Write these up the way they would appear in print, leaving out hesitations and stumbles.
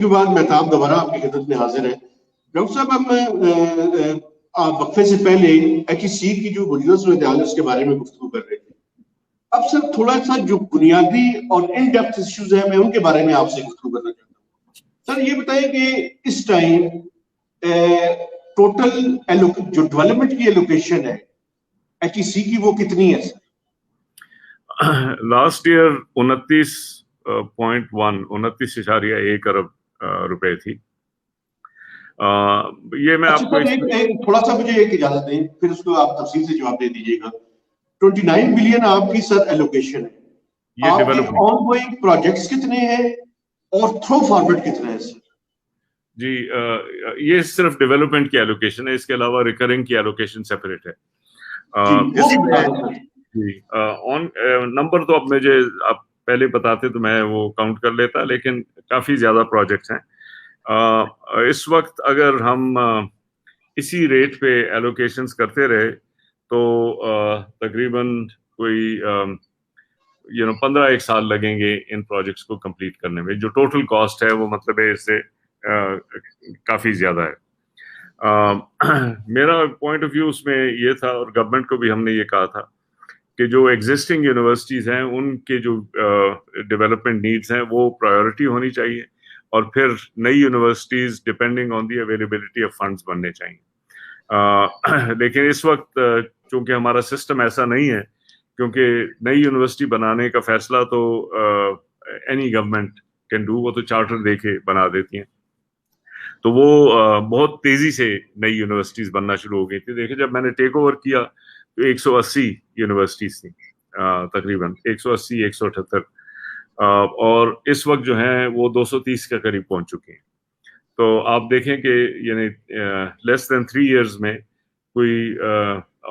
کے بعد مہتاب دوبارہ آپ کی خدمت میں حاضر ہے. ڈاکٹر صاحب ہم وقفے سے پہلے ایچ ای سی کی جو موجودہ صورتحال ہے اس کے بارے میں گفتگو کر رہے تھے. اب سر تھوڑا سا جو بنیادی اور ان ڈیپتھ ایشوز ہیں میں ان کے بارے میں آپ سے گفتگو کرنا چاہتا ہوں. سر یہ بتائیں کہ اس ٹائم ٹوٹل جو ڈیولپمنٹ کی ایلوکیشن ہے ایچ ای سی کی وہ کتنی ہے سر؟ لاسٹ ایئر 29.1 ارب روپے تھی. یہ میں آپ کو تھوڑا سا مجھے ایک اجازت دیں پھر اس کو آپ تفصیل سے جواب دے دیجیے گا. 29 بلین آپ کی سر ایلوکیشن ہے, آپ کے آن گوئنگ پروجیکٹس کتنے ہیں اور تھرو فارورڈ کتنے ہیں سر؟ جی یہ صرف ڈیولپمنٹ کی ایلوکیشن ہے, اس کے علاوہ ریکرنگ کی ایلوکیشن سیپریٹ ہے. جی آن نمبر تو اب مجھے آپ پہلے بتاتے تو میں وہ کاؤنٹ کر لیتا, لیکن کافی زیادہ پروجیکٹس ہیں. اس وقت اگر ہم اسی ریٹ پہ ایلوکیشنز کرتے رہے تو تقریباً کوئی 15 سال لگیں گے ان پروجیکٹس کو کمپلیٹ کرنے میں. جو ٹوٹل کاسٹ ہے وہ مطلب ہے اس سے کافی زیادہ ہے. میرا پوائنٹ آف ویو اس میں یہ تھا, اور گورنمنٹ کو بھی ہم نے یہ کہا تھا کہ جو ایگزسٹنگ یونیورسٹیز ہیں ان کے جو ڈیولپمنٹ نیڈز ہیں وہ پرائیورٹی ہونی چاہیے, اور پھر نئی universities depending on the availability of funds بننے چاہیے. لیکن اس وقت چونکہ ہمارا سسٹم ایسا نہیں ہے, کیونکہ نئی یونیورسٹی بنانے کا فیصلہ تو اینی گورنمنٹ کین ڈو, وہ تو چارٹر دے کے بنا دیتی ہیں. تو وہ بہت تیزی سے نئی یونیورسٹیز بننا شروع ہو گئی تھی. دیکھیں جب میں نے ٹیک اوور کیا تو 180 یونیورسٹیز تھیں, تقریباً 180 178, اور اس وقت جو ہیں وہ 230 کے قریب پہنچ چکے ہیں. تو آپ دیکھیں کہ یعنی لیس دین 3 ایئرز میں کوئی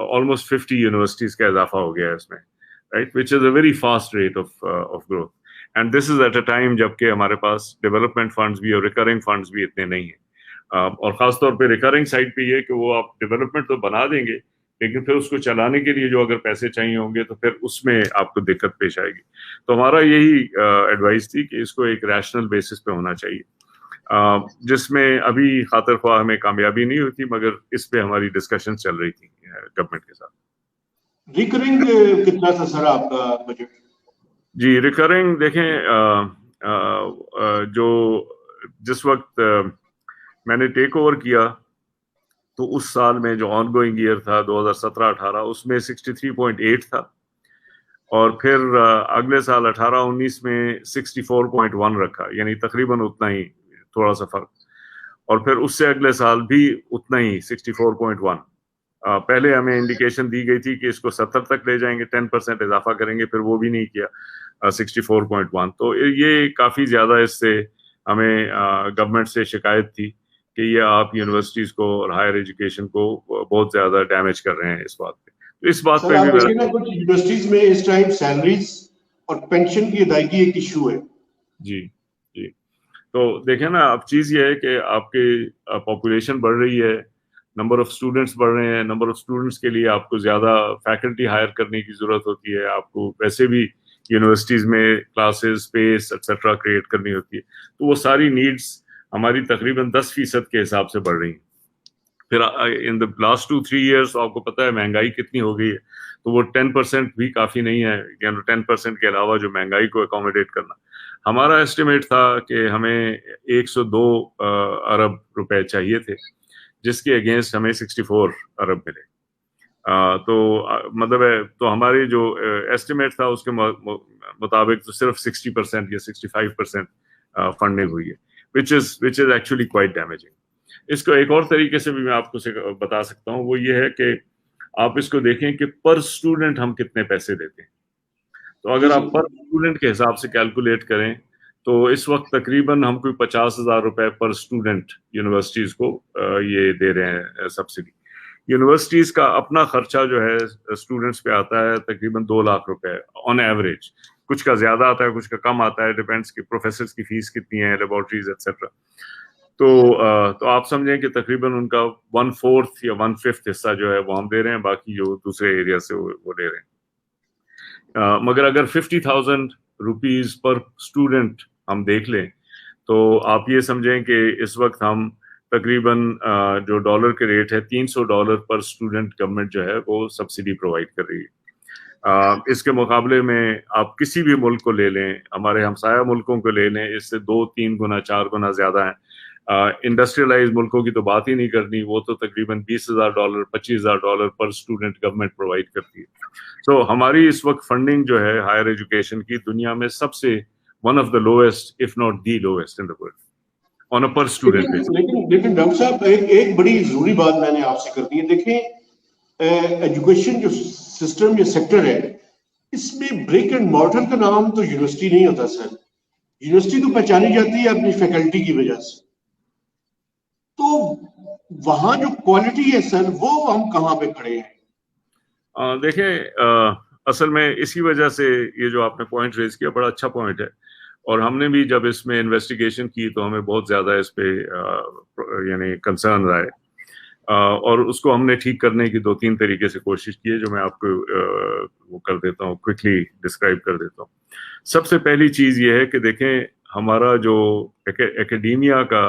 آلموسٹ 50 یونیورسٹیز کا اضافہ ہو گیا ہے اس میں, right, which is a very fast rate of growth. And this is at a time جب کہ ہمارے پاس ڈیولپمنٹ فنڈز بھی اور ریکرنگ فنڈز بھی اتنے نہیں ہیں. اور خاص طور پہ ریکرنگ سائڈ پہ یہ کہ وہ آپ ڈیولپمنٹ تو بنا دیں گے, لیکن پھر اس کو چلانے کے لیے جو اگر پیسے چاہیے ہوں گے تو پھر اس میں آپ کو دقت پیش آئے گی. تو ہمارا یہی ایڈوائس تھی کہ اس کو ایک ریشنل بیسس پہ ہونا چاہیے, جس میں ابھی خاطر خواہ ہمیں کامیابی نہیں ہوتی, مگر اس پہ ہماری ڈسکشن چل رہی تھی گورنمنٹ کے ساتھ. ریکرنگ کتنا تھا سر آپ کا بجٹ؟ جی ریکرنگ دیکھیں جو جس وقت میں نے ٹیک اوور کیا تو اس سال میں جو آن گوئنگ ایئر تھا 2017-18 اس میں 63.8 تھا, اور پھر اگلے سال 18-19 میں 64.1 رکھا, یعنی تقریباً اتنا ہی, تھوڑا سا فرق. اور پھر اس سے اگلے سال بھی اتنا ہی 64.1. پہلے ہمیں انڈیکیشن دی گئی تھی کہ اس کو 70 تک لے جائیں گے, 10% اضافہ کریں گے, پھر وہ بھی نہیں کیا, 64.1. تو یہ کافی زیادہ اس سے ہمیں گورنمنٹ سے شکایت تھی کہ یہ آپ یونیورسٹیز کو اور ہائر ایجوکیشن کو بہت زیادہ ڈیمیج کر رہے ہیں اس بات پہ. اس بات پہ بھی کچھ یونیورسٹیز میں اس ٹائم سیلریز اور پینشن کی ادائیگی ایک ایشو ہے. جی جی, تو دیکھیں نا, اب چیز یہ ہے کہ آپ کی پاپولیشن بڑھ رہی ہے, نمبر آف اسٹوڈنٹس بڑھ رہے ہیں, نمبر آف اسٹوڈنٹس کے لیے آپ کو زیادہ فیکلٹی ہائر کرنے کی ضرورت ہوتی ہے, آپ کو ویسے بھی یونیورسٹیز میں کلاسز, اسپیس ایٹسٹرا کریٹ کرنی ہوتی ہے. تو وہ ساری نیڈس ہماری تقریباً 10% کے حساب سے بڑھ رہی ہیں. پھر ان دا لاسٹ 2-3 ایئرس آپ کو پتہ ہے مہنگائی کتنی ہو گئی ہے, تو وہ 10% بھی کافی نہیں ہے, یعنی 10% کے علاوہ جو مہنگائی کو اکوموڈیٹ کرنا. ہمارا ایسٹیمیٹ تھا کہ ہمیں 102 ارب روپے چاہیے تھے, جس کے اگینسٹ ہمیں 64 ارب ملے. تو مطلب ہے تو ہماری جو ایسٹیمیٹ تھا اس کے مطابق تو صرف 60% یا 65% فنڈنگ ہوئی ہے, which is actually quite damaging. اس کو ایک اور طریقے سے بھی میں آپ کو بتا سکتا ہوں, وہ یہ ہے کہ آپ اس کو دیکھیں کہ پر اسٹوڈنٹ ہم کتنے پیسے دیتے ہیں. تو اگر آپ پر اسٹوڈنٹ کے حساب سے کیلکولیٹ کریں تو اس وقت تقریباً ہم کوئی 50,000 روپے پر اسٹوڈنٹ یونیورسٹیز کو یہ دے رہے ہیں سبسڈی. یونیورسٹیز کا اپنا خرچہ جو ہے اسٹوڈنٹس پہ آتا ہے تقریباً 2 لاکھ روپے آن ایوریج. کچھ کا زیادہ آتا ہے, کچھ کا کم آتا ہے, ڈیپینڈس کہ پروفیسرس کی فیس کتنی ہے, لیبارٹریز ایٹسٹرا. تو آپ سمجھیں کہ تقریباً ان کا 1/4 یا 1/5 حصہ جو ہے وہ ہم دے رہے ہیں, باقی جو دوسرے ایریا سے وہ دے رہے ہیں. مگر اگر 50,000 روپیز پر اسٹوڈنٹ ہم دیکھ لیں تو آپ یہ سمجھیں کہ اس وقت ہم تقریباً جو ڈالر کے ریٹ ہے $300 پر اسٹوڈنٹ گورنمنٹ جو ہے وہ سبسڈی پرووائڈ کر رہی ہے. اس کے مقابلے میں آپ کسی بھی ملک کو لے لیں, ہمارے ہمسایہ ملکوں کو لے لیں, اس سے 2-3 گنا 4 گنا زیادہ ہیں. انڈسٹریلائز ملکوں کی تو بات ہی نہیں کرنی, وہ تو تقریباً $20,000 $25,000 پر اسٹوڈنٹ گورنمنٹ پرووائڈ کرتی ہے. تو ہماری اس وقت فنڈنگ جو ہے ہائر ایجوکیشن کی دنیا میں سب سے one of the lowest if not the lowest in the world on a per student. لیکن ڈاکٹر صاحب ایک بڑی ضروری بات میں نے آپ سے کرنی ہے. دیکھیں ایجوکیشن جو سسٹم یا سیکٹر ہے اس میں بریک اینڈ مارٹر کا نام تو یونیورسٹی نہیں ہوتا سر. یونیورسٹی تو پہچانی جاتی ہے اپنی فیکلٹی کی وجہ سے, تو وہاں جو کوالٹی ہے سر وہ ہم کہاں پہ کھڑے ہیں؟ دیکھیں اصل میں اسی وجہ سے یہ جو آپ نے پوائنٹ ریز کیا بڑا اچھا پوائنٹ ہے, اور ہم نے بھی جب اس میں انویسٹیگیشن کی تو ہمیں بہت زیادہ اس پہ یعنی کنسرن آئے, اور اس کو ہم نے ٹھیک کرنے کی 2-3 طریقے سے کوشش کی ہے جو میں آپ کو وہ کر دیتا ہوں, کوئکلی ڈسکرائب کر دیتا ہوں. سب سے پہلی چیز یہ ہے کہ دیکھیں ہمارا جو اکیڈیمیا کا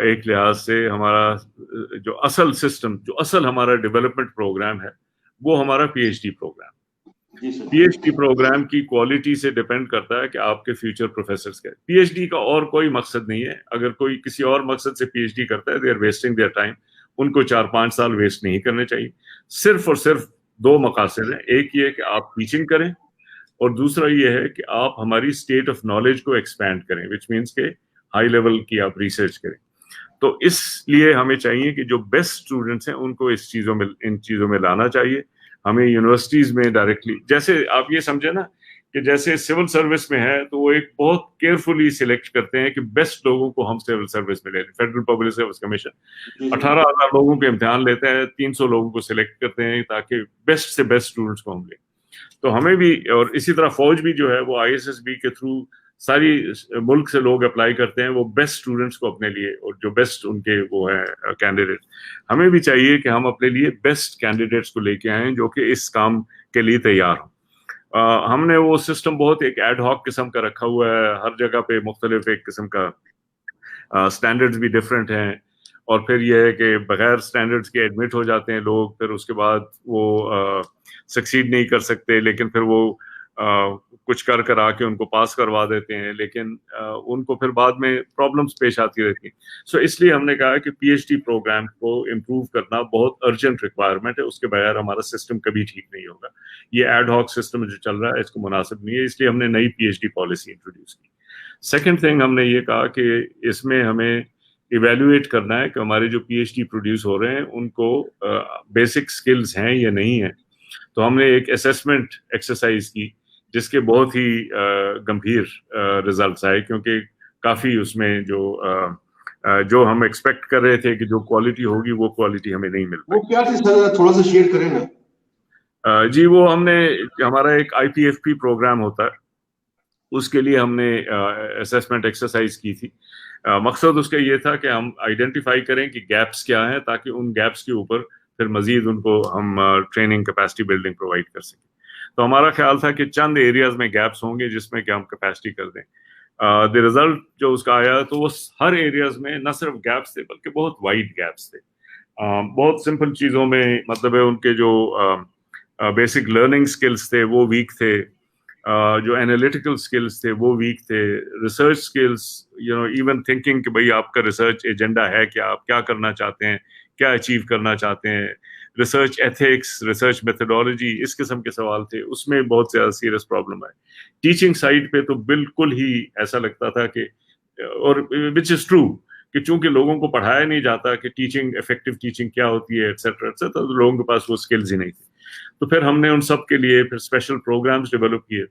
ایک لحاظ سے ہمارا جو اصل سسٹم, جو اصل ہمارا ڈیولپمنٹ پروگرام ہے وہ ہمارا P H D program. P H D program کی کوالٹی سے ڈیپینڈ کرتا ہے کہ آپ کے فیوچر پروفیسرز کا. پی ایچ ڈی کا اور کوئی مقصد نہیں ہے. اگر کوئی کسی اور مقصد سے پی ایچ ڈی کرتا ہے, they are wasting their time. ان کو 4-5 سال ویسٹ نہیں کرنے چاہیے. صرف اور صرف 2 مقاصد ہیں. ایک یہ کہ آپ ٹیچنگ کریں, اور دوسرا یہ ہے کہ آپ ہماری اسٹیٹ آف نالج کو ایکسپینڈ کریں, وچ مینس کہ ہائی لیول کی آپ ریسرچ کریں. تو اس لیے ہمیں چاہیے کہ جو بیسٹ اسٹوڈنٹس ہیں ان کو ان چیزوں میں لانا چاہیے. ہمیں یونیورسٹیز میں ڈائریکٹلی, جیسے آپ یہ سمجھے نا کہ جیسے سول سروس میں ہے تو وہ ایک بہت کیئرفلی سلیکٹ کرتے ہیں کہ بیسٹ لوگوں کو ہم سول سروس میں لے لیں. فیڈرل پبلک سروس کمیشن 18,000 لوگوں کے امتحان لیتا ہے, 300 لوگوں کو سلیکٹ کرتے ہیں تاکہ بیسٹ سے بیسٹ اسٹوڈنٹس کو ہم لیں. تو ہمیں بھی, اور اسی طرح فوج بھی جو ہے وہ ISSB کے تھرو ساری ملک سے لوگ اپلائی کرتے ہیں وہ بیسٹ اسٹوڈنٹس کو اپنے لیے, اور جو بیسٹ ان کے وہ ہیں کینڈیڈیٹ. ہمیں بھی چاہیے کہ ہم اپنے لیے بیسٹ کینڈیڈیٹس کو لے کے آئیں جو کہ اس کام کے لیے تیار ہوں. ہم نے وہ سسٹم بہت ایک ایڈ ہاک قسم کا رکھا ہوا ہے. ہر جگہ پہ مختلف ایک قسم کا اسٹینڈرڈز بھی ڈفرینٹ ہیں, اور پھر یہ ہے کہ بغیر اسٹینڈرڈس کے ایڈمٹ ہو جاتے ہیں لوگ, پھر اس کے بعد وہ سکسیڈ نہیں کر سکتے, لیکن پھر وہ کچھ کر آ کے ان کو پاس کروا دیتے ہیں, لیکن ان کو پھر بعد میں پرابلمس پیش آتی رہتی ہیں. سو اس لیے ہم نے کہا کہ پی ایچ ڈی پروگرام کو امپروو کرنا بہت ارجنٹ ریکوائرمنٹ ہے. اس کے بغیر ہمارا سسٹم کبھی ٹھیک نہیں ہوگا. یہ ایڈ ہاک سسٹم جو چل رہا ہے اس کو مناسب نہیں ہے, اس لیے ہم نے نئی P H D policy introduce کی. سیکنڈ تھنگ ہم نے یہ کہا کہ اس میں ہمیں ایویلویٹ کرنا ہے کہ ہمارے جو پی ایچ ڈی پروڈیوس ہو رہے ہیں ان کو بیسک سکلز ہیں یا نہیں ہیں. تو ہم نے ایک اسیسمنٹ ایکسرسائز کی جس کے بہت ہی گمبھیر ریزلٹس آئے, کیونکہ کافی اس میں جو ہم ایکسپیکٹ کر رہے تھے کہ جو کوالٹی ہوگی وہ کوالٹی ہمیں نہیں مل پائی. وہ کیا تھی سر, تھوڑا سا شیئر کریں نا. جی, وہ ہم نے, ہمارا ایک IPFP پروگرام ہوتا ہے, اس کے لیے ہم نے اسیسمنٹ ایکسرسائز کی تھی. مقصد اس کا یہ تھا کہ ہم آئیڈینٹیفائی کریں کہ گیپس کیا ہیں, تاکہ ان گیپس کے اوپر پھر مزید ان کو ہم ٹریننگ کیپیسٹی بلڈنگ پرووائڈ کر سکیں. تو ہمارا خیال تھا کہ چند ایریاز میں گیپس ہوں گے جس میں کہ ہم کیپیسٹی کر دیں. دی رزلٹ جو اس کا آیا تو وہ ہر ایریاز میں نہ صرف گیپس تھے بلکہ بہت وائڈ گیپس تھے. بہت سمپل چیزوں میں مطلب ہے ان کے جو بیسک لرننگ سکلز تھے وہ ویک تھے, جو انالیٹیکل سکلز تھے وہ ویک تھے, ریسرچ سکلز ایون تھنکنگ کہ بھائی آپ کا ریسرچ ایجنڈا ہے کیا, آپ کیا کرنا چاہتے ہیں, کیا اچیو کرنا چاہتے ہیں, ریسرچ ایتھکس, ریسرچ میتھڈالوجی, اس قسم کے سوال تھے. اس میں بہت زیادہ سیریس پرابلم ہے. ٹیچنگ سائڈ پہ تو بالکل ہی ایسا لگتا تھا کہ, اور وچ از ٹرو, کہ چونکہ لوگوں کو پڑھایا نہیں جاتا کہ ٹیچنگ, افیکٹو ٹیچنگ کیا ہوتی ہے ایٹسیٹرا ایٹسیٹرا, تو لوگوں کے پاس وہ اسکلز ہی نہیں تھی. تو پھر ہم نے ان سب کے لیے پھر اسپیشل پروگرامز ڈیولپ کیے,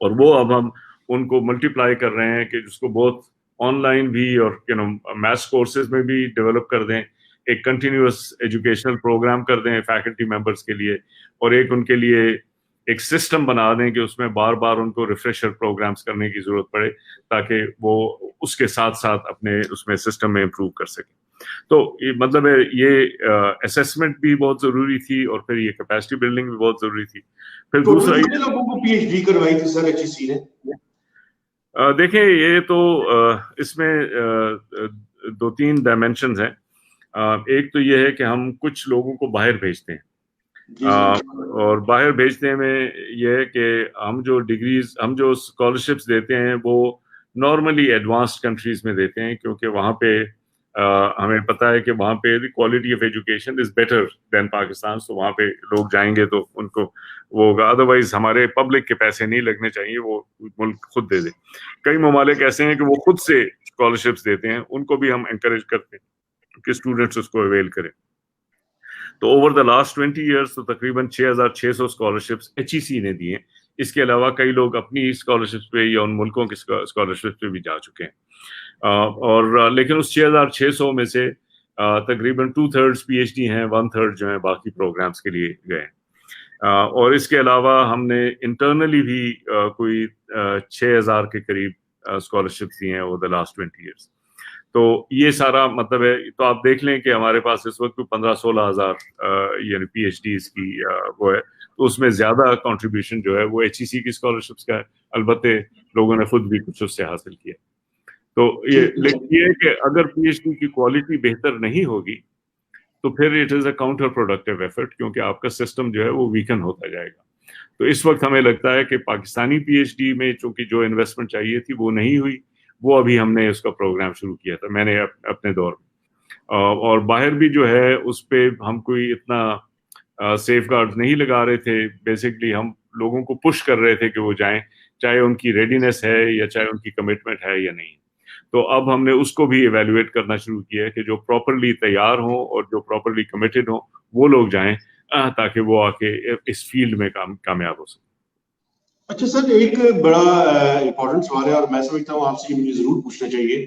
اور وہ اب ہم ان کو ملٹیپلائی کر رہے ہیں کہ جس کو بہت آن لائن بھی اور میتھس کورسز میں بھی ڈیولپ کر دیں, ایک کنٹینیوس ایجوکیشنل پروگرام کر دیں فیکلٹی ممبرس کے لیے, اور ایک ان کے لیے ایک سسٹم بنا دیں کہ اس میں بار بار ان کو ریفریشر پروگرامز کرنے کی ضرورت پڑے تاکہ وہ اس کے ساتھ ساتھ اپنے اس میں سسٹم میں امپروو کر سکیں. تو مطلب ہے یہ اسیسمنٹ بھی بہت ضروری تھی, اور پھر یہ کیپیسٹی بلڈنگ بھی بہت ضروری تھی. پھر دوسرا لوگوں کو پی ایچ ڈی کروائی تھی سر HEC نے. دیکھیں یہ تو اس میں دو تین ڈائمینشنز ہیں. ایک تو یہ ہے کہ ہم کچھ لوگوں کو باہر بھیجتے ہیں، اور باہر بھیجنے میں یہ ہے کہ ہم جو ڈگریز، ہم جو اسکالرشپس دیتے ہیں وہ نارملی ایڈوانسڈ کنٹریز میں دیتے ہیں، کیونکہ وہاں پہ ہمیں پتہ ہے کہ وہاں پہ the quality of education is better than Pakistan. تو وہاں پہ لوگ جائیں گے تو ان کو وہ ہوگا. ادروائز ہمارے پبلک کے پیسے نہیں لگنے چاہیے، وہ ملک خود دے دے. کئی ممالک ایسے ہیں کہ وہ خود سے اسکالرشپس دیتے ہیں، ان کو بھی ہم انکریج کرتے ہیں کہ اسٹوڈنٹس اس کو اویل کریں. تو اوور دا لاسٹ 20 ایئرس تو تقریباً 6,600 اسکالرشپس HEC نے دی ہیں. اس کے علاوہ کئی لوگ اپنی اسکالرشپس پہ یا ان ملکوں کی اسکالرشپس پہ بھی جا چکے ہیں. اور لیکن اس 6,600 میں سے تقریباً 2/3 PhD ہیں، 1/3 جو ہیں باقی پروگرامس کے لیے گئے ہیں. اور اس کے علاوہ ہم نے انٹرنلی بھی کوئی 6,000 کے قریب اسکالرشپس دی ہیں اوور دا لاسٹ 20 ایئرس. تو یہ سارا مطلب ہے. تو آپ دیکھ لیں کہ ہمارے پاس اس وقت 15-16 ہزار یعنی PhDs کی وہ ہے. تو اس میں زیادہ کنٹریبیوشن جو ہے وہ HEC کی اسکالرشپس کا ہے. البتہ لوگوں نے خود بھی کچھ اس سے حاصل کیا. تو یہ ہے کہ اگر PhD کی کوالٹی بہتر نہیں ہوگی تو پھر it is a counter productive effort, کیونکہ آپ کا سسٹم جو ہے وہ ویکن ہوتا جائے گا. تو اس وقت ہمیں لگتا ہے کہ پاکستانی PhD میں چونکہ جو انویسٹمنٹ چاہیے تھی وہ نہیں ہوئی، وہ ابھی ہم نے اس کا پروگرام شروع کیا تھا میں نے اپنے دور میں. اور باہر بھی جو ہے اس پہ ہم کوئی اتنا سیف گارڈ نہیں لگا رہے تھے. بیسکلی ہم لوگوں کو پش کر رہے تھے کہ وہ جائیں، چاہے ان کی ریڈینس ہے یا چاہے ان کی کمٹمنٹ ہے یا نہیں. تو اب ہم نے اس کو بھی ایویلویٹ کرنا شروع کیا ہے کہ جو پراپرلی تیار ہوں اور جو پراپرلی کمیٹڈ ہوں وہ لوگ جائیں، تاکہ وہ آ کے اس فیلڈ میں کامیاب ہو سکیں. اچھا سر، ایک بڑا امپورٹنٹ سوال ہے اور میں سمجھتا ہوں آپ سے مجھے ضرور پوچھنا چاہیے.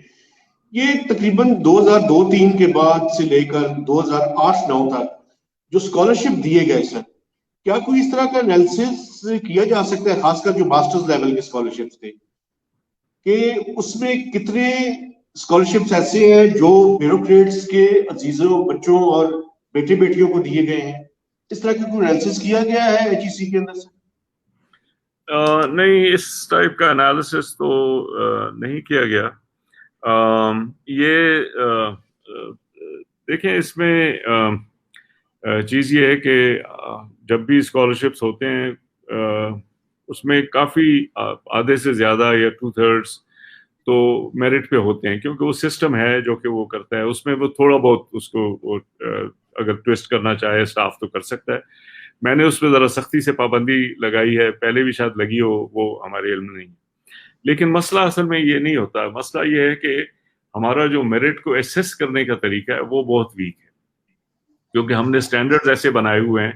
یہ تقریباً 2002-03 کے بعد سے لے کر 2008-09 تک جو اسکالرشپ دیے گئے سر، کیا کوئی اس طرح کا انالیسس کیا جا سکتا ہے، خاص کر جو ماسٹرز لیول کے اسکالرشپس تھے، کہ اس میں کتنے اسکالرشپس ایسے ہیں جو بیوروکریٹس کے عزیزوں، بچوں اور بیٹے بیٹیوں کو دیے گئے ہیں؟ اس طرح کا کوئی انالیسس کیا گیا ہے HEC کے اندر سے؟ نہیں، اس ٹائپ کا انالیسس تو نہیں کیا گیا. یہ دیکھیں اس میں چیز یہ ہے کہ جب بھی اسکالرشپس ہوتے ہیں اس میں کافی آدھے سے زیادہ یا 2/3 تو میرٹ پہ ہوتے ہیں، کیونکہ وہ سسٹم ہے جو کہ وہ کرتا ہے. اس میں وہ تھوڑا بہت اس کو اگر ٹویسٹ کرنا چاہے اسٹاف تو کر سکتا ہے. میں نے اس پہ ذرا سختی سے پابندی لگائی ہے، پہلے بھی شاید لگی ہو، وہ ہمارے علم نہیں. لیکن مسئلہ اصل میں یہ نہیں ہوتا. مسئلہ یہ ہے کہ ہمارا جو میرٹ کو ایسیس کرنے کا طریقہ ہے وہ بہت ویک ہے، کیونکہ ہم نے اسٹینڈرڈز ایسے بنائے ہوئے ہیں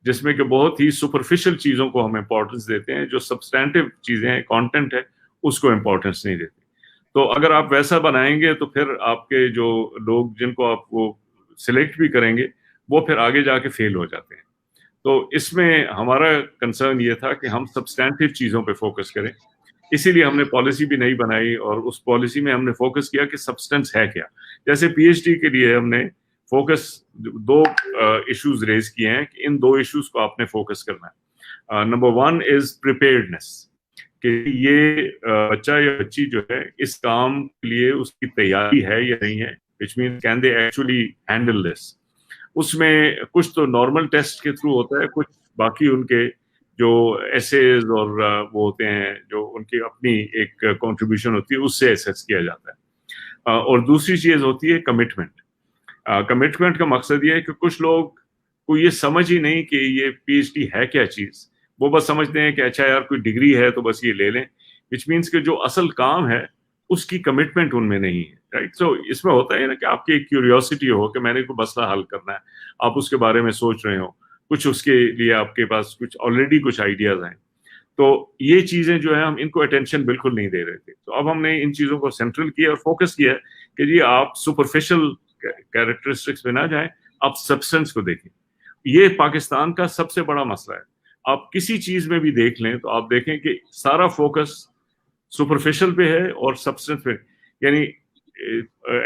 جس میں کہ بہت ہی سپرفیشل چیزوں کو ہم امپورٹنس دیتے ہیں، جو سبسٹینٹیو چیزیں ہیں، کانٹینٹ ہے، اس کو امپورٹنس نہیں دیتے. تو اگر آپ ویسا بنائیں گے تو پھر آپ کے جو لوگ جن کو آپ وہ سلیکٹ بھی کریں گے وہ پھر آگے جا کے فیل ہو جاتے ہیں. تو اس میں ہمارا کنسرن یہ تھا کہ ہم سبسٹینٹیو چیزوں پہ فوکس کریں. اسی لیے ہم نے پالیسی بھی نہیں بنائی، اور اس پالیسی میں ہم نے فوکس کیا کہ سبسٹنس ہے کیا. جیسے PhD کے لیے ہم نے فوکس 2 ایشوز ریز کیے ہیں کہ ان 2 ایشوز کو آپ نے فوکس کرنا ہے. نمبر 1 از پریپیئرڈنس، کہ یہ بچہ یا بچی جو ہے اس کام کے لیے اس کی تیاری ہے یا نہیں ہے، which means can they actually handle this. اس میں کچھ تو نارمل ٹیسٹ کے تھرو ہوتا ہے، کچھ باقی ان کے جو ایسیز اور وہ ہوتے ہیں جو ان کی اپنی ایک کنٹریبیوشن ہوتی ہے اس سے ایسیس کیا جاتا ہے. اور دوسری چیز ہوتی ہے کمٹمنٹ. کمٹمنٹ کا مقصد یہ ہے کہ کچھ لوگ کو یہ سمجھ ہی نہیں کہ یہ PhD ہے کیا چیز. وہ بس سمجھتے ہیں کہ اچھا یار کوئی ڈگری ہے تو بس یہ لے لیں، وچ مینس کہ جو اصل کام ہے اس کی کمٹمنٹ ان میں نہیں ہے. رائٹ. سو اس میں ہوتا ہے نا کہ آپ کی ایک کیوریوسٹی ہو کہ میں نے کوئی مسئلہ حل کرنا ہے، آپ اس کے بارے میں سوچ رہے ہو، کچھ اس کے لیے آپ کے پاس کچھ آلریڈی کچھ آئیڈیاز ہیں. تو یہ چیزیں جو ہے ہم ان کو اٹینشن بالکل نہیں دے رہے تھے. تو اب ہم نے ان چیزوں کو سینٹرل کیا اور فوکس کیا کہ جی آپ سپرفیشل کیریکٹرسٹکس پہ نہ جائیں، آپ سبسٹنس کو دیکھیں. یہ پاکستان کا سب سے بڑا مسئلہ ہے. آپ کسی چیز میں بھی دیکھ لیں تو آپ دیکھیں کہ سارا فوکس سپرفیشل پہ ہے اور سبسٹنس پہ. یعنی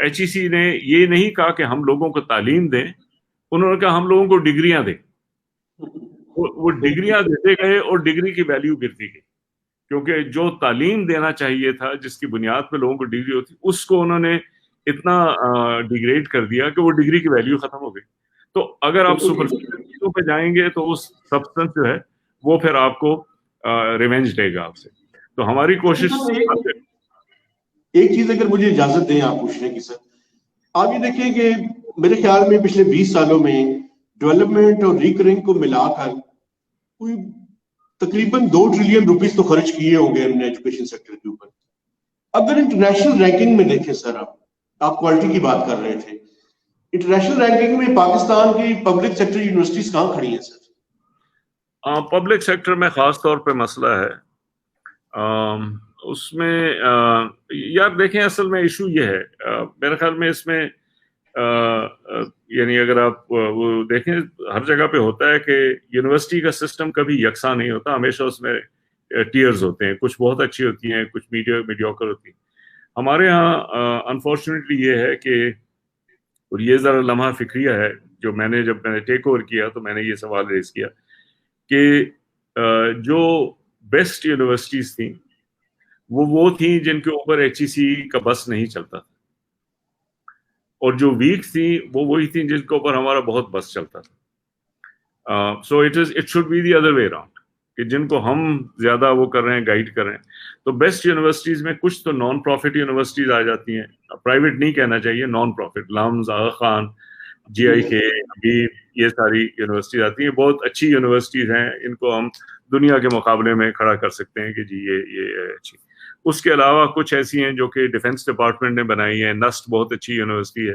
HEC نے یہ نہیں کہا کہ ہم لوگوں کو تعلیم دیں، انہوں نے کہا ہم لوگوں کو ڈگریاں دیں. وہ ڈگریاں دیتے گئے اور ڈگری کی ویلیو گرتی گئی، کیونکہ جو تعلیم دینا چاہیے تھا جس کی بنیاد پہ لوگوں کو ڈگری ہوتی اس کو انہوں نے اتنا ڈیگریڈ کر دیا کہ وہ ڈگری کی ویلیو ختم ہو گئی. تو اگر آپ سپرفیشل چیزوں پہ جائیں گے تو اس سبسٹنس جو ہے وہ پھر آپ کو ریونج دے گا آپ سے. تو ہماری کوشش ایک چیز اگر مجھے اجازت دیں آپ پوچھنے کی سر, آپ یہ دیکھیں کہ میرے خیال میں پچھلے 20 سالوں میں ڈیولپمنٹ اور ریکرنگ کو ملا کر کوئی تقریباً 2 ٹریلین روپیز تو خرچ کیے ہوں گے ہم نے ایجوکیشن سیکٹر کے اوپر. اگر انٹرنیشنل رینکنگ میں دیکھیں سر, آپ کوالٹی کی بات کر رہے تھے, انٹرنیشنل رینکنگ میں پاکستان کی پبلک سیکٹر یونیورسٹیز کہاں کھڑی ہیں سر؟ پبلک سیکٹر میں خاص طور پہ مسئلہ ہے اس میں یار دیکھیں اصل میں ایشو یہ ہے میرے خیال میں اس میں یعنی اگر آپ وہ دیکھیں ہر جگہ پہ ہوتا ہے کہ یونیورسٹی کا سسٹم کبھی یکساں نہیں ہوتا, ہمیشہ اس میں ٹیئرز ہوتے ہیں, کچھ بہت اچھی ہوتی ہیں, کچھ میڈیوکر ہوتی ہیں. ہمارے ہاں انفارچونیٹلی یہ ہے کہ, اور یہ ذرا لمحہ فکریہ ہے جو جب میں نے ٹیک اوور کیا تو میں نے یہ سوال ریز کیا کہ جو بیسٹ یونیورسٹیز تھیں وہ تھیں جن کے اوپر HEC کا بس نہیں چلتا تھا, اور جو ویک تھیں وہ وہی تھیں جن کے اوپر ہمارا بہت بس چلتا تھا. So it should be the other way around کہ جن کو ہم زیادہ وہ کر رہے ہیں, گائیڈ کر رہے ہیں. تو بیسٹ یونیورسٹیز میں کچھ تو نان پروفٹ یونیورسٹیز آ جاتی ہیں, پرائیویٹ نہیں کہنا چاہیے, نان پروفٹ, لامز, آغا خان, GIK, حبیب, یہ ساری یونیورسٹیز آتی ہیں. بہت اچھی یونیورسٹیز ہیں, ان کو ہم دنیا کے مقابلے میں کھڑا کر سکتے ہیں کہ جی یہ اچھی. اس کے علاوہ کچھ ایسی ہیں جو کہ ڈیفنس ڈپارٹمنٹ نے بنائی ہیں. نسٹ بہت اچھی یونیورسٹی ہے,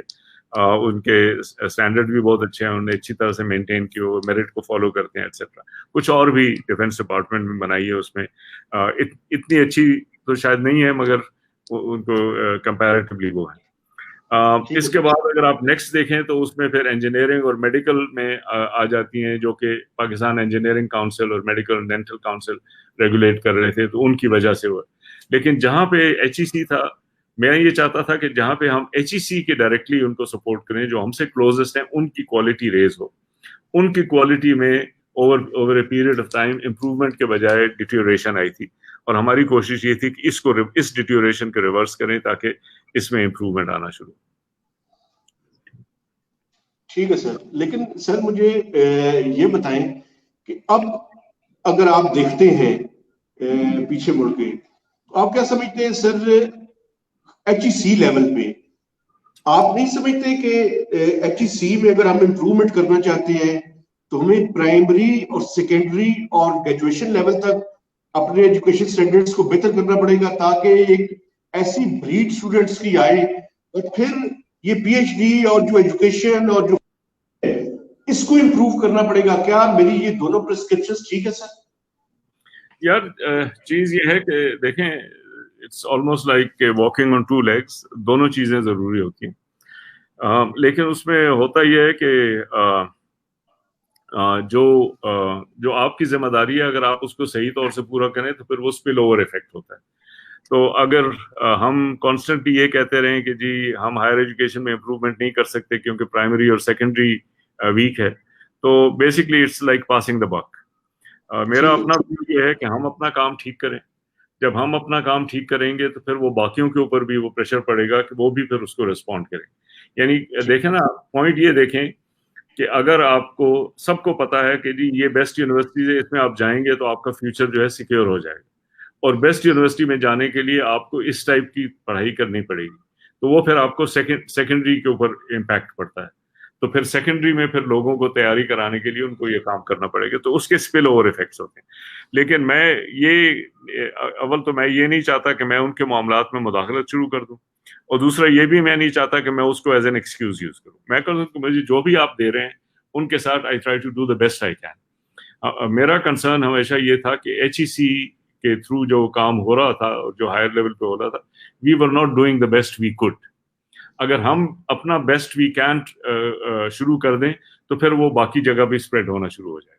ان کے اسٹینڈرڈ بھی بہت اچھے ہیں, انہوں نے اچھی طرح سے مینٹین کی, وہ میرٹ کو فالو کرتے ہیں ایٹسیٹرا. کچھ اور بھی ڈیفنس ڈپارٹمنٹ میں بنائی ہے, اس میں اتنی اچھی تو شاید نہیں ہے مگر ان کو کمپیریٹیولی وہ ہے. اس کے بعد اگر آپ نیکسٹ دیکھیں تو اس میں پھر انجینئرنگ اور میڈیکل میں آ جاتی ہیں, جو کہ پاکستان انجینئرنگ کاؤنسل اور میڈیکل ڈینٹل کاؤنسل ریگولیٹ کر رہے تھے, تو ان کی وجہ سے وہ. لیکن جہاں پہ HEC تھا, میں یہ چاہتا تھا کہ جہاں پہ ہم HEC کے ڈائریکٹلی ان کو سپورٹ کریں, جو ہم سے کلوزسٹ ہیں, ان کی کوالٹی ریز ہو. ان کی کوالٹی میں over a period of time improvement کے بجائے ڈیٹیوریشن آئی تھی, اور ہماری کوشش یہ تھی کہ اس ڈیٹیوریشن کو ریورس کریں تاکہ اس میں امپروومنٹ آنا شروع. ٹھیک ہے سر, لیکن سر مجھے یہ بتائیں کہ اب اگر آپ دیکھتے ہیں پیچھے مڑ کے, تو آپ کیا سمجھتے ہیں سر HEC لیول پہ آپ نہیں سمجھتے کہ HEC میں اگر ہم امپروومنٹ کرنا چاہتے ہیں تو ہمیں پرائمری اور سیکنڈری اور گریجویشن لیول تک اپنے ایجوکیشن اسٹینڈرڈس کو بہتر کرنا پڑے گا, تاکہ ایک ایسی بریڈ اسٹوڈنٹس کی آئے, اور پھر یہ PhD اور جو ایجوکیشن اور جو اس کو امپروو کرنا پڑے گا. کیا میری یہ دونوں پرسکرپشنز ٹھیک ہے سر؟ یار چیز یہ ہے کہ دیکھیں it's almost like walking on 2 legs, دونوں چیزیں ضروری ہوتی ہیں. لیکن اس میں ہوتا یہ ہے کہ جو آپ کی ذمہ داری ہے, اگر آپ اس کو صحیح طور سے پورا کریں تو پھر وہ اسپل اوور افیکٹ ہوتا ہے. تو اگر ہم کانسٹنٹلی یہ کہتے رہیں کہ جی ہم ہائر ایجوکیشن میں امپروومنٹ نہیں کر سکتے کیونکہ پرائمری اور سیکنڈری ویک ہے, تو basically it's like passing the buck. میرا اپنا ویو یہ ہے کہ ہم اپنا کام ٹھیک کریں. جب ہم اپنا کام ٹھیک کریں گے تو پھر وہ باقیوں کے اوپر بھی وہ پریشر پڑے گا کہ وہ بھی پھر اس کو ریسپونڈ کریں. یعنی دیکھیں نا, پوائنٹ یہ دیکھیں کہ اگر آپ کو سب کو پتا ہے کہ جی یہ بیسٹ یونیورسٹیز ہے, اس میں آپ جائیں گے تو آپ کا فیوچر جو ہے سیکیور ہو جائے گا, اور بیسٹ یونیورسٹی میں جانے کے لیے آپ کو اس ٹائپ کی پڑھائی کرنی پڑے گی, تو وہ پھر آپ کو سیکنڈری کے اوپر امپیکٹ پڑتا ہے. تو پھر سیکنڈری میں پھر لوگوں کو تیاری کرانے کے لیے ان کو یہ کام کرنا پڑے گا, تو اس کے اسپل اوور افیکٹس ہوتے ہیں. لیکن میں یہ نہیں چاہتا کہ میں ان کے معاملات میں مداخلت شروع کر دوں, اور دوسرا یہ بھی میں نہیں چاہتا کہ میں اس کو ایز این ایکسکیوز یوز کروں. میں کہوں کہ مجھے جو بھی آپ دے رہے ہیں ان کے ساتھ I try to do the best I can. میرا کنسرن ہمیشہ یہ تھا کہ HEC کے تھرو جو کام ہو رہا تھا, جو ہائر لیول پہ ہو رہا تھا, we were not doing the best we could. اگر ہم اپنا بیسٹ وی کینٹ شروع کر دیں تو پھر وہ باقی جگہ بھی اسپریڈ ہونا شروع ہو جائے.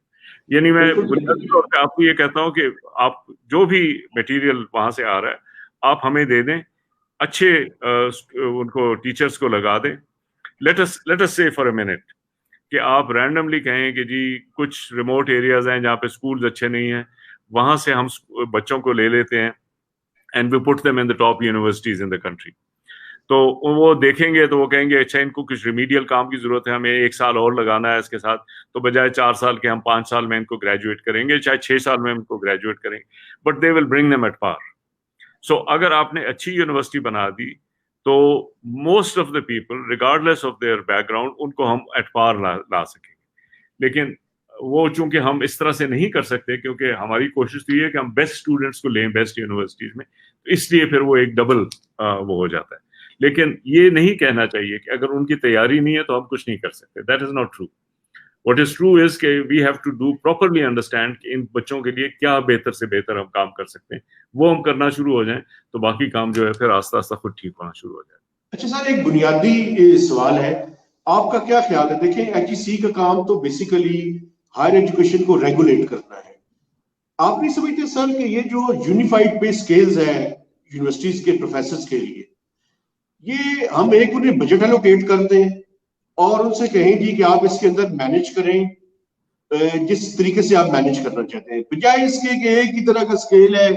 یعنی میں بنیادی طور پہ آپ کو یہ کہتا ہوں کہ آپ جو بھی مٹیریل وہاں سے آ رہا ہے آپ ہمیں دے دیں, اچھے ان کو ٹیچرز کو لگا دیں. لیٹ اس سے فار اے منٹ کہ آپ رینڈملی کہیں کہ جی کچھ ریموٹ ایریاز ہیں جہاں پہ اسکولز اچھے نہیں ہیں, وہاں سے ہم بچوں کو لے لیتے ہیں and we put them in the top universities in the country. تو وہ دیکھیں گے تو وہ کہیں گے اچھا ان کو کچھ ریمیڈیل کام کی ضرورت ہے, ہمیں 1 سال اور لگانا ہے اس کے ساتھ, تو بجائے 4 سال کے ہم 5 سال میں ان کو گریجویٹ کریں گے, چاہے 6 سال میں ان کو گریجویٹ کریں گے, but they will bring them at par. So اگر آپ نے اچھی یونیورسٹی بنا دی تو most of the people regardless of their background ان کو ہم ایٹ پار لا سکیں گے. لیکن وہ چونکہ ہم اس طرح سے نہیں کر سکتے کیونکہ ہماری کوشش تو یہ ہے کہ ہم بیسٹ اسٹوڈنٹس کو لیں بیسٹ یونیورسٹیز میں, تو اس لیے پھر وہ ایک ڈبل وہ ہو جاتا ہے. لیکن یہ نہیں کہنا چاہیے کہ اگر ان کی تیاری نہیں ہے تو ہم کچھ نہیں کر سکتے. That is not true. What is true is کہ we have to do properly understand کہ ان بچوں کے لیے کیا بہتر سے بہتر ہم کام کر سکتے ہیں, وہ ہم کرنا شروع ہو جائیں تو باقی کام جو ہے پھر آہستہ آہستہ خود ٹھیک ہونا شروع ہو جائے. اچھا سر, ایک بنیادی سوال ہے, آپ کا کیا خیال ہے؟ دیکھیں ایچ ای سی کا کام تو بیسیکلی ہائر ایجوکیشن کو ریگولیٹ کرنا ہے. آپ نہیں سمجھتے سر کہ یہ جو یونیفائڈ پے اسکیلز ہے یونیورسٹیز کے پروفیسرز کے لیے, یہ ہم ایک انہیں بجٹ الوکیٹ کر دیں اور ان سے کہیں جی کہ آپ اس کے اندر مینج کریں جس طریقے سے آپ مینج کرنا چاہتے ہیں, بجائے اس کے کہ ایک ہی طرح کا اسکیل ہے,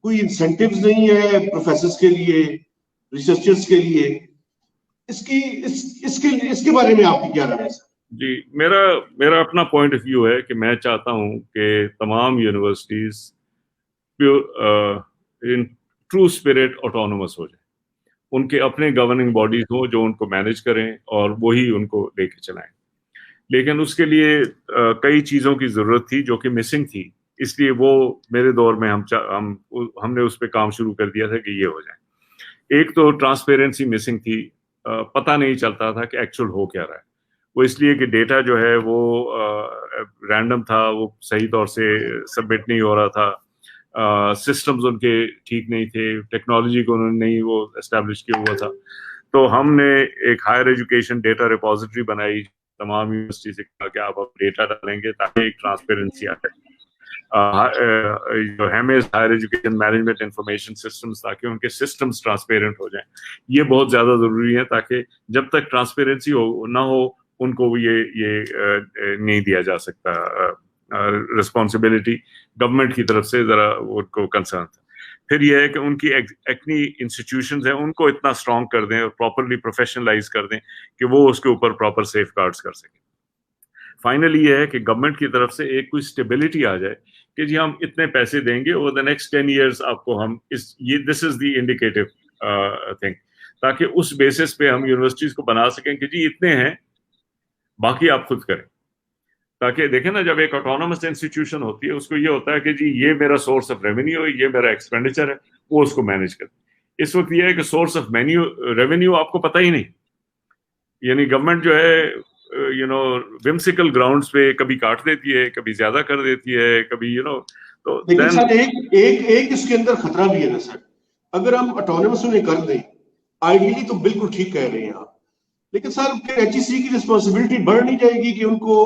کوئی انسینٹیوز نہیں ہے پروفیسرز کے لیے, ریسرچرز کے لیے. اس کے بارے میں آپ کی کیا رائے ہے سر؟ جی, میرا اپنا پوائنٹ آف ویو ہے کہ میں چاہتا ہوں کہ تمام universities in true spirit autonomous ہو جائیں, ان کے اپنے گورننگ باڈیز ہوں جو ان کو مینج کریں اور وہی ان کو لے کے چلائیں. لیکن اس کے لیے کئی چیزوں کی ضرورت تھی جو کہ مسنگ تھی, اس لیے وہ میرے دور میں ہم نے اس پہ کام شروع کر دیا تھا کہ یہ ہو جائیں. ایک تو ٹرانسپیرنسی مسنگ تھی, پتہ نہیں چلتا تھا کہ ایکچوئل ہو کیا رہا ہے. وہ اس لیے کہ ڈیٹا جو ہے وہ رینڈم تھا, وہ صحیح طور سے سبمٹ نہیں ہو رہا تھا, سسٹمز ان کے ٹھیک نہیں تھے, ٹیکنالوجی کو انہوں نے نہیں وہ اسٹیبلش کیا ہوا تھا. تو ہم نے ایک ہائر ایجوکیشن ڈیٹا ریپوزیٹری بنائی تمام یونیورسٹی سے کہا کہ آپ ڈیٹا ڈالیں گے تاکہ ایک ٹرانسپیرنسی آ جائے. جو HEMIS higher education management information systems, تاکہ ان کے سسٹمز ٹرانسپیرنٹ ہو جائیں. یہ بہت زیادہ ضروری ہے تاکہ جب تک ٹرانسپیرنسی نہ ہو ان کو یہ نہیں دیا جا سکتا. رسپانسبلٹی گورنمنٹ کی طرف سے ذرا ان کو کنسرن تھا. پھر یہ ہے کہ ان کی اپنی انسٹیٹیوشنز ہیں ان کو اتنا اسٹرانگ کر دیں اور پراپرلی پروفیشنلائز کر دیں کہ وہ اس کے اوپر پراپر سیف گارڈز کر سکیں. فائنلی یہ ہے کہ گورنمنٹ کی طرف سے ایک کوئی اسٹیبلٹی آ جائے کہ جی ہم اتنے پیسے دیں گے اوور دا نیکسٹ 10 ایئرس آپ کو ہم دس از دی انڈیکیٹو تھنگ, تاکہ اس بیسس پہ ہم یونیورسٹیز کو بنا سکیں کہ جی اتنے ہیں, باقی آپ خود کریں. تاکہ دیکھیں نا, جب ایک آٹونومس انسٹیٹیوشن ہوتی ہے اس کو یہ ہوتا ہے کہ جی یہ میرا سورس آف ریونیو ہے, یہ میرا ایکسپینڈیچر ہے, وہ اس کو مینیج کرے. اس وقت یہ ہے کہ سورس آف ریونیو آپ کو پتہ ہی نہیں, یعنی گورنمنٹ جو ہے ومسیکل گراؤنڈز پہ کبھی کاٹ دیتی ہے, کبھی زیادہ کر دیتی ہے, کبھی تو لیکن سر ایک اس کے اندر خطرہ بھی ہے نا سر, اگر ہم آٹونومس انہیں کر دیں آئیڈیلی تو بالکل ٹھیک کہہ رہے ہیں آپ, لیکن سر پھر ایچ ای سی کی رسپانسبلٹی بڑھ نہیں جائے گی کہ ان کو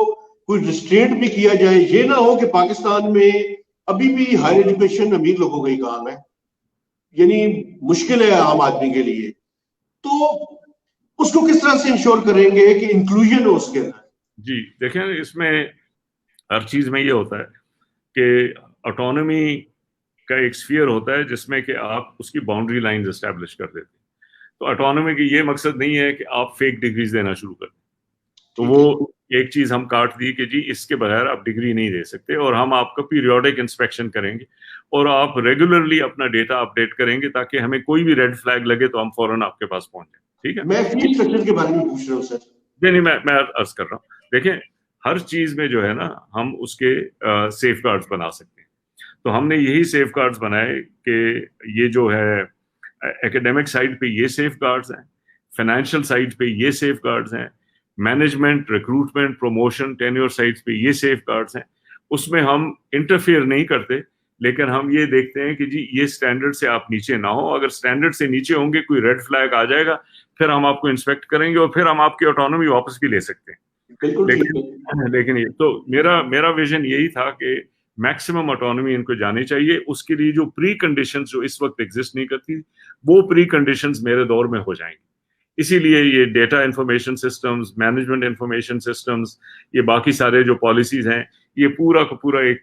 کوئی ریسٹرینٹ بھی کیا جائے؟ یہ نہ ہو کہ پاکستان میں ابھی بھی ہائر ایجوکیشن امیر لوگوں کا ہی کام ہے, یعنی مشکل ہے عام آدمی کے لیے, تو اس کو کس طرح سے انشور کریں گے کہ انکلوژن ہو اس کے اندر؟ جی دیکھیں, اس میں ہر چیز میں یہ ہوتا ہے کہ آٹونومی کا ایک اسفیئر ہوتا ہے جس میں کہ آپ اس کی باؤنڈری لائنز اسٹیبلش کر دیتے ہیں. تو آٹونومی کی یہ مقصد نہیں ہے کہ آپ فیک ڈگریز دینا شروع کر دیں. تو وہ ایک چیز ہم کاٹ دی کہ جی اس کے بغیر آپ ڈگری نہیں دے سکتے, اور ہم آپ کا پیریوڈک انسپیکشن کریں گے اور آپ ریگولرلی اپنا ڈیٹا اپڈیٹ کریں گے تاکہ ہمیں کوئی بھی ریڈ فلیگ لگے تو ہم فوراً آپ کے پاس پہنچ جائیں. ٹھیک ہے, میں فی اسٹرکچر کے بارے میں پوچھ رہا ہوں سر. نہیں میں عرض کر رہا ہوں, دیکھیں ہر چیز میں جو ہے نا ہم اس کے سیف گارڈز بنا سکتے ہیں. تو ہم نے یہی سیف گارڈز بنائے کہ یہ جو ہے ایکیڈیمک سائڈ پہ یہ سیف گارڈز ہیں, فائنینشیل سائڈ پہ یہ سیف گارڈز ہیں, management, recruitment, promotion, tenure sites پہ یہ سیف گارڈز ہیں. اس میں ہم انٹرفیئر نہیں کرتے, لیکن ہم یہ دیکھتے ہیں کہ جی یہ اسٹینڈرڈ سے آپ نیچے نہ ہو. اگر اسٹینڈرڈ سے نیچے ہوں گے کوئی ریڈ فلیگ آ جائے گا, پھر ہم آپ کو انسپیکٹ کریں گے اور پھر ہم آپ کی آٹونومی واپس بھی لے سکتے ہیں. لیکن یہ تو میرا ویژن یہی تھا کہ میکسیمم آٹونومی ان کو جانی چاہیے. اس کے لیے جو پری کنڈیشنز جو اس وقت ایگزسٹ نہیں کرتی, وہ پری کنڈیشنز میرے دور میں ہو جائیں گی. اسی لیے یہ data information systems, management information systems, یہ باقی سارے جو پالیسیز ہیں, یہ پورا کا پورا ایک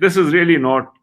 This is really not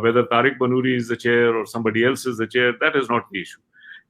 whether Tariq Banuri is the chair or somebody else is the chair, that is not the issue.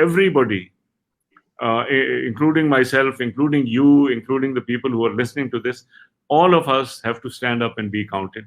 everybody including myself, including you, including the people who are listening to this, all of us have to stand up and be counted